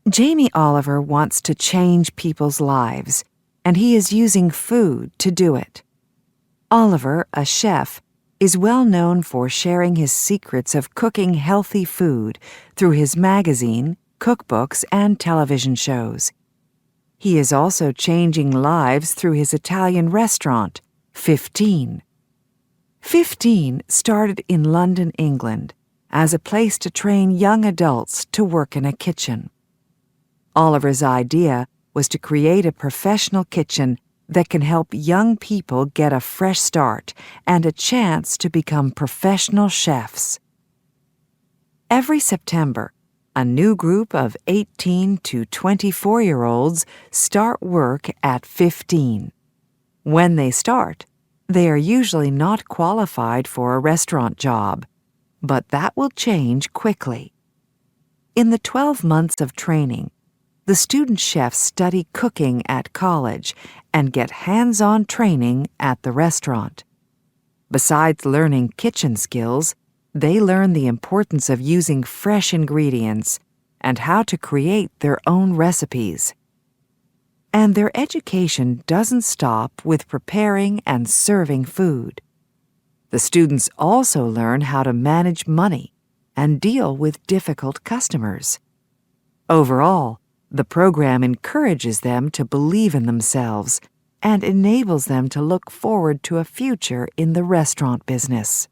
Jamie Oliver wants to change people's lives, and he is using food to do it. Oliver, a chef, is well known for sharing his secrets of cooking healthy food through his magazine, cookbooks, and television shows. He is also changing lives through his Italian restaurant, 15. 15 started in London, England, as a place to train young adults to work in a kitchen. Oliver's idea was to create a professional kitchen that can help young people get a fresh start and a chance to become professional chefs. Every September, a new group of 18 to 24-year-olds start work at 15. When they start, they are usually not qualified for a restaurant job, but that will change quickly. In the 12 months of training, the student chefs study cooking at college and get hands-on training at the restaurant. Besides learning kitchen skills, they learn the importance of using fresh ingredients and how to create their own recipes. And their education doesn't stop with preparing and serving food. The students also learn how to manage money and deal with difficult customers. Overall, the program encourages them to believe in themselves and enables them to look forward to a future in the restaurant business.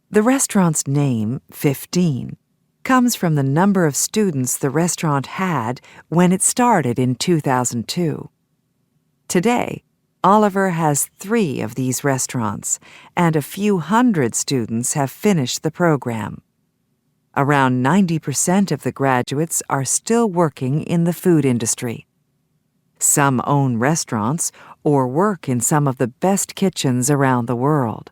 The restaurant's name, 15, comes from the number of students the restaurant had when it started in 2002. Today, Oliver has 3 of these restaurants, and a few hundred students have finished the program. Around 90% of the graduates are still working in the food industry. Some own restaurants or work in some of the best kitchens around the world.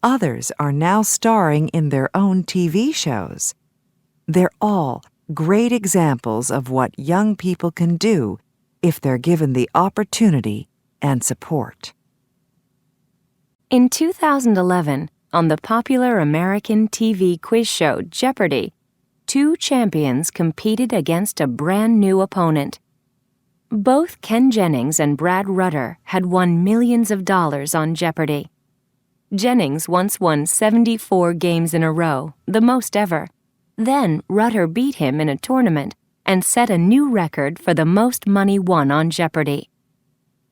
Others are now starring in their own TV shows. They're all great examples of what young people can do if they're given the opportunity and support. In 2011, on the popular American TV quiz show Jeopardy! 2 champions competed against a brand new opponent. Both Ken Jennings and Brad Rutter had won millions of dollars on Jeopardy! Jennings once won 74 games in a row, the most ever. Then Rutter beat him in a tournament and set a new record for the most money won on Jeopardy!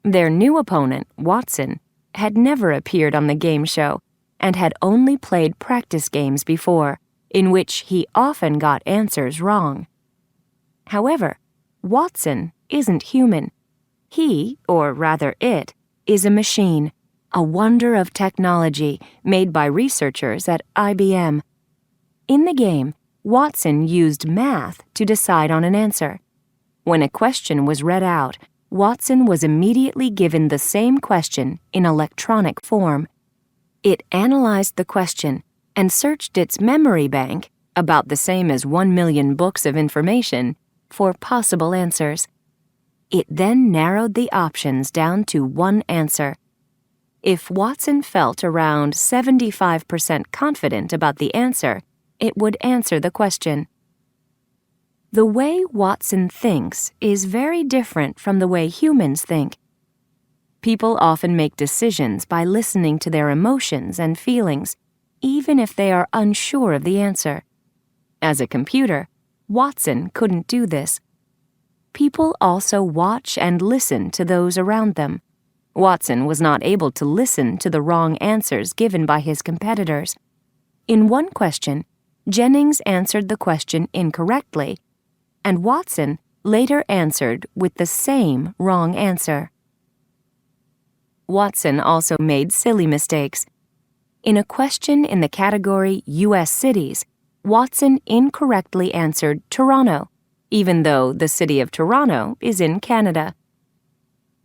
Their new opponent, Watson, had never appeared on the game show and had only played practice games before, in which he often got answers wrong. However, Watson isn't human. He, or rather it, is a machine, a wonder of technology made by researchers at IBM. In the game, Watson used math to decide on an answer. When a question was read out, Watson was immediately given the same question in electronic form. It analyzed the question and searched its memory bank, about the same as 1 million books of information, for possible answers. It then narrowed the options down to one answer. If Watson felt around 75% confident about the answer, it would answer the question. The way Watson thinks is very different from the way humans think. People often make decisions by listening to their emotions and feelings, even if they are unsure of the answer. As a computer, Watson couldn't do this. People also watch and listen to those around them. Watson was not able to listen to the wrong answers given by his competitors. In one question, Jennings answered the question incorrectly, and Watson later answered with the same wrong answer. Watson also made silly mistakes. In a question in the category U.S. cities, Watson incorrectly answered Toronto, even though the city of Toronto is in Canada.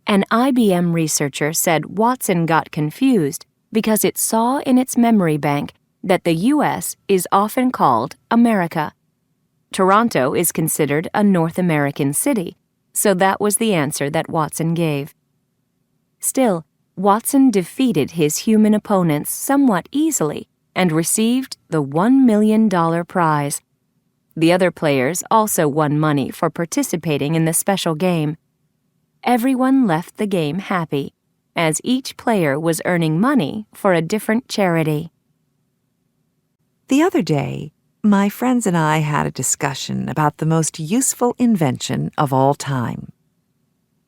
An IBM researcher said Watson got confused because it saw in its memory bank that the U.S. is often called America. Toronto is considered a North American city, so that was the answer that Watson gave. Still, Watson defeated his human opponents somewhat easily and received the $1 million prize. The other players also won money for participating in the special game. Everyone left the game happy, as each player was earning money for a different charity. The other day, my friends and I had a discussion about the most useful invention of all time.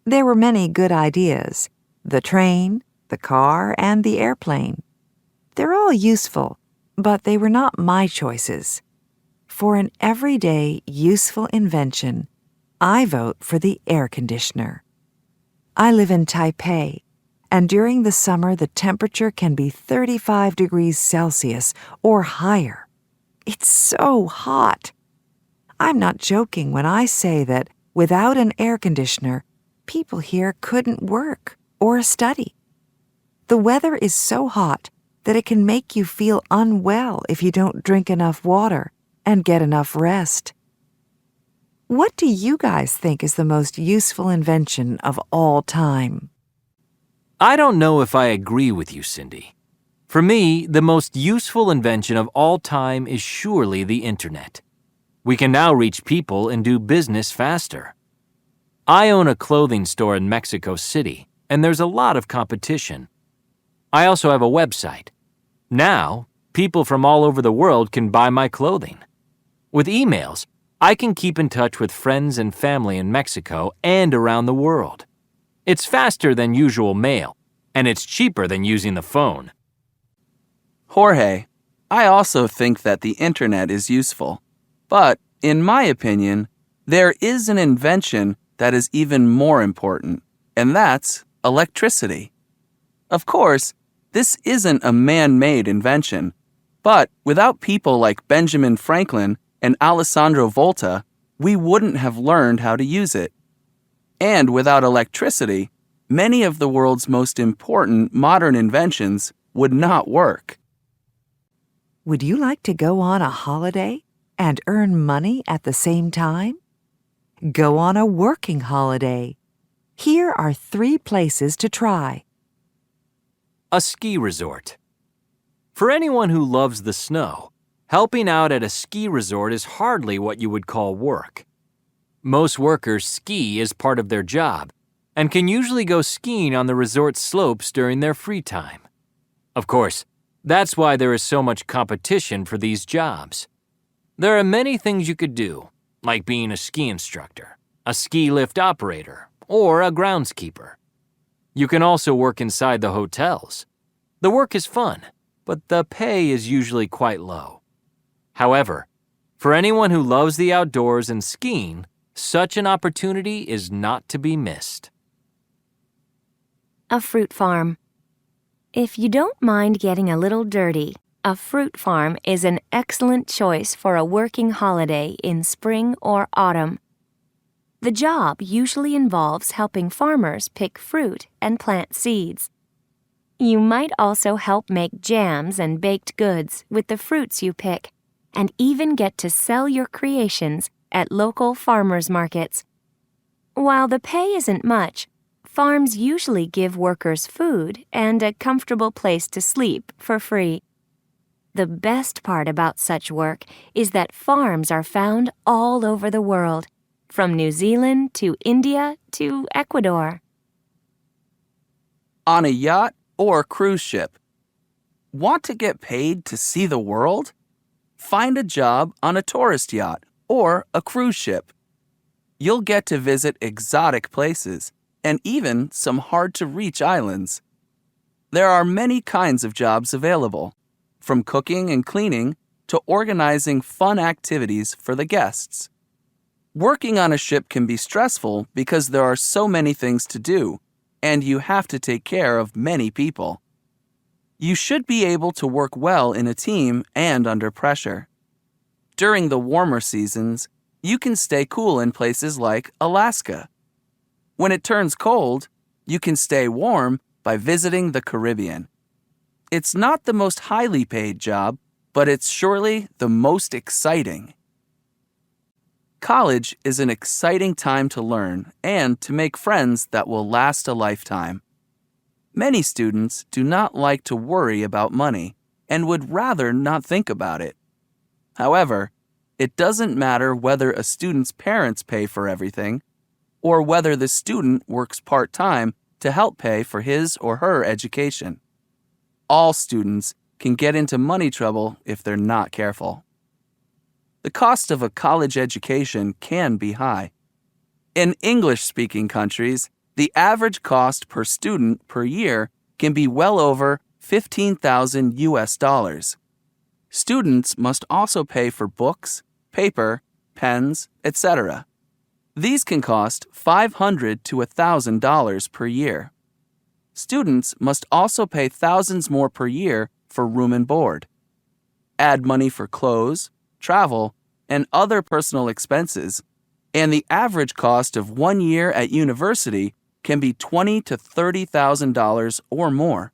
There were many good ideas: the train, the car, and the airplane. They're all useful, but they were not my choices. For an everyday, useful invention, I vote for the air conditioner. I live in Taipei, and during the summer the temperature can be 35 degrees Celsius or higher. It's so hot. I'm not joking when I say that without an air conditioner, people here couldn't work or study. The weather is so hot that it can make you feel unwell if you don't drink enough water and get enough rest. What do you guys think is the most useful invention of all time? I don't know if I agree with you, Cindy. For me, the most useful invention of all time is surely the internet. We can now reach people and do business faster. I own a clothing store in Mexico City, and there's a lot of competition. I also have a website. Now, people from all over the world can buy my clothing. With emails, I can keep in touch with friends and family in Mexico and around the world. It's faster than usual mail, and it's cheaper than using the phone. Jorge, I also think that the internet is useful. But, in my opinion, there is an invention that is even more important, and that's electricity. Of course, this isn't a man-made invention, but without people like Benjamin Franklin and Alessandro Volta, we wouldn't have learned how to use it. And without electricity, many of the world's most important modern inventions would not work. Would you like to go on a holiday and earn money at the same time? Go on a working holiday. Here are 3 places to try. A ski resort. For anyone who loves the snow, helping out at a ski resort is hardly what you would call work. Most workers ski as part of their job and can usually go skiing on the resort slopes during their free time. Of course, that's why there is so much competition for these jobs. There are many things you could do, like being a ski instructor, a ski lift operator, or a groundskeeper. You can also work inside the hotels. The work is fun, but the pay is usually quite low. However, for anyone who loves the outdoors and skiing, such an opportunity is not to be missed. A fruit farm. If you don't mind getting a little dirty, a fruit farm is an excellent choice for a working holiday in spring or autumn. The job usually involves helping farmers pick fruit and plant seeds. You might also help make jams and baked goods with the fruits you pick, and even get to sell your creations at local farmers markets. While the pay isn't much, farms usually give workers food and a comfortable place to sleep for free. The best part about such work is that farms are found all over the world, from New Zealand to India to Ecuador. On a yacht or cruise ship. Want to get paid to see the world? Find a job on a tourist yacht or a cruise ship. You'll get to visit exotic places and even some hard-to-reach islands. There are many kinds of jobs available, from cooking and cleaning to organizing fun activities for the guests. Working on a ship can be stressful because there are so many things to do, and you have to take care of many people. You should be able to work well in a team and under pressure. During the warmer seasons, you can stay cool in places like Alaska. When it turns cold, you can stay warm by visiting the Caribbean. It's not the most highly paid job, but it's surely the most exciting. College is an exciting time to learn and to make friends that will last a lifetime. Many students do not like to worry about money and would rather not think about it. However, It doesn't matter whether a student's parents pay for everything or whether the student works part-time to help pay for his or her education. All students can get into money trouble if they're not careful. The cost of a college education can be high. In English-speaking countries, the average cost per student per year can be well over $15,000 US. Students must also pay for books, paper, pens, etc. These can cost $500 to $1,000 per year. Students must also pay thousands more per year for room and board. Add money for clothes, travel, and other personal expenses, and the average cost of 1 year at university can be $20,000 to $30,000 or more.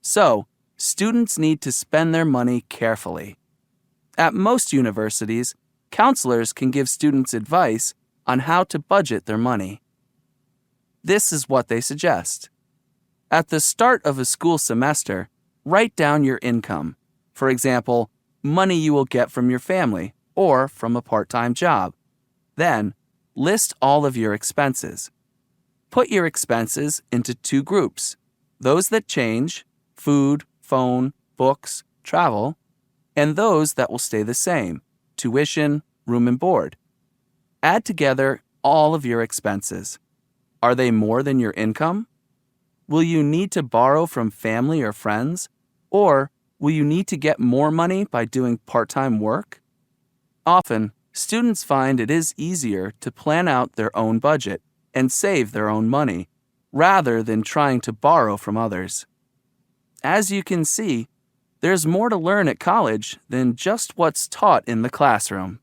So, students need to spend their money carefully. At most universities, counselors can give students advice on how to budget their money. This is what they suggest. At the start of a school semester, write down your income. For example, money you will get from your family or from a part-time job. Then, list all of your expenses. Put your expenses into 2 groups: those that change, food, phone, books, travel, and those that will stay the same, tuition, room and board. Add together all of your expenses. Are they more than your income? Will you need to borrow from family or friends? Or will you need to get more money by doing part-time work? Often, students find it is easier to plan out their own budget and save their own money, rather than trying to borrow from others. As you can see, there's more to learn at college than just what's taught in the classroom.